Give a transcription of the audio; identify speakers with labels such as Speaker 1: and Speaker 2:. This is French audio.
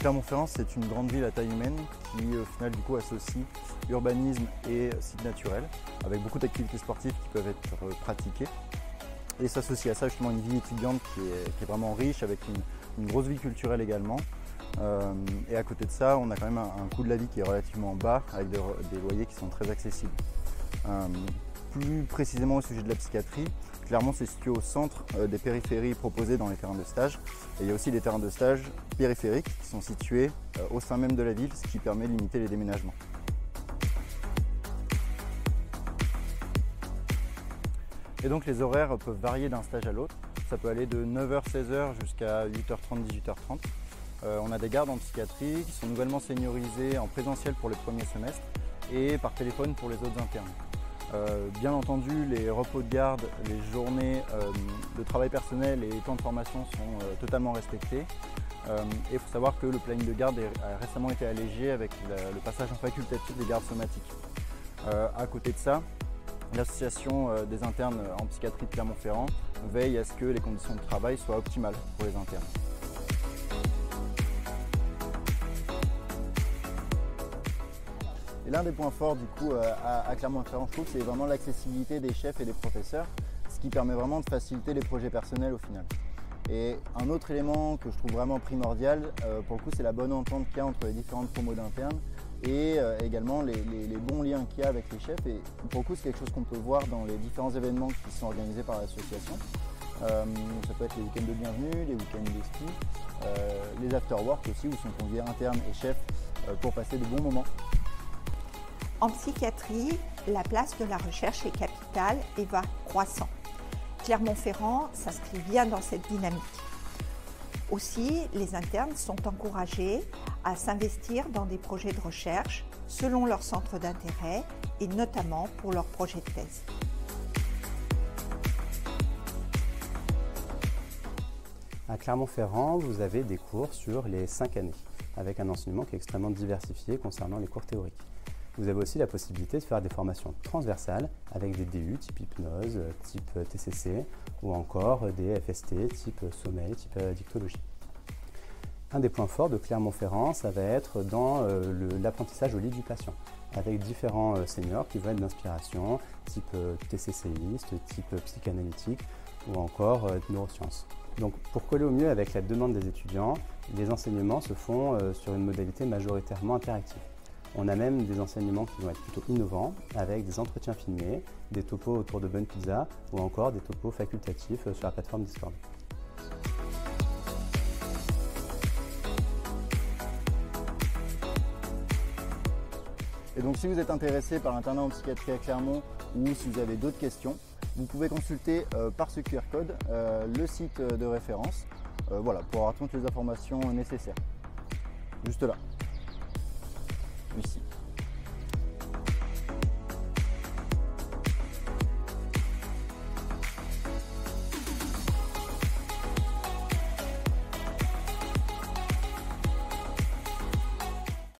Speaker 1: Clermont-Ferrand, c'est une grande ville à taille humaine qui au final du coup associe urbanisme et site naturel avec beaucoup d'activités sportives qui peuvent être pratiquées et s'associe à ça justement une vie étudiante qui est vraiment riche avec une grosse vie culturelle également. Et à côté de ça, on a quand même un coût de la vie qui est relativement bas avec des loyers qui sont très accessibles. Plus précisément au sujet de la psychiatrie, Clermont c'est situé au centre des périphéries proposées dans les terrains de stage. Et il y a aussi des terrains de stage périphériques qui sont situés au sein même de la ville, ce qui permet de limiter les déménagements. Et donc les horaires peuvent varier d'un stage à l'autre. Ça peut aller de 9h-16h jusqu'à 8h30-18h30. On a des gardes en psychiatrie qui sont nouvellement seniorisées en présentiel pour les premiers semestres et par téléphone pour les autres internes. Bien entendu, les repos de garde, les journées de travail personnel et les temps de formation sont totalement respectés. Et il faut savoir que le planning de garde a récemment été allégé avec le passage en facultatif des gardes somatiques. À côté de ça, l'association des internes en psychiatrie de Clermont-Ferrand veille à ce que les conditions de travail soient optimales pour les internes. Et l'un des points forts du coup à Clermont-Ferrand, je trouve, c'est vraiment l'accessibilité des chefs et des professeurs, ce qui permet vraiment de faciliter les projets personnels au final. Et un autre élément que je trouve vraiment primordial, pour le coup, c'est la bonne entente qu'il y a entre les différentes promos d'internes et également les bons liens qu'il y a avec les chefs. Et pour le coup, c'est quelque chose qu'on peut voir dans les différents événements qui sont organisés par l'association. Ça peut être les week-ends de bienvenue, les week-ends de ski, les after-work aussi, où sont conviés internes et chefs pour passer de bons moments.
Speaker 2: En psychiatrie, la place de la recherche est capitale et va croissant. Clermont-Ferrand s'inscrit bien dans cette dynamique. Aussi, les internes sont encouragés à s'investir dans des projets de recherche selon leur centre d'intérêt et notamment pour leurs projets de thèse.
Speaker 3: À Clermont-Ferrand, vous avez des cours sur les 5 années, avec un enseignement qui est extrêmement diversifié concernant les cours théoriques. Vous avez aussi la possibilité de faire des formations transversales avec des DU type hypnose, type TCC ou encore des FST type sommeil, type dictologie. Un des points forts de Clermont-Ferrand, ça va être dans l'apprentissage au lit du patient, avec différents seniors qui vont être d'inspiration, type TCCiste, type psychanalytique ou encore neurosciences. Donc pour coller au mieux avec la demande des étudiants, les enseignements se font sur une modalité majoritairement interactive. On a même des enseignements qui vont être plutôt innovants, avec des entretiens filmés, des topos autour de bonnes pizzas ou encore des topos facultatifs sur la plateforme Discord.
Speaker 1: Et donc si vous êtes intéressé par l'internat en psychiatrie à Clermont ou si vous avez d'autres questions, vous pouvez consulter par ce QR code le site de référence pour avoir toutes les informations nécessaires. Juste là.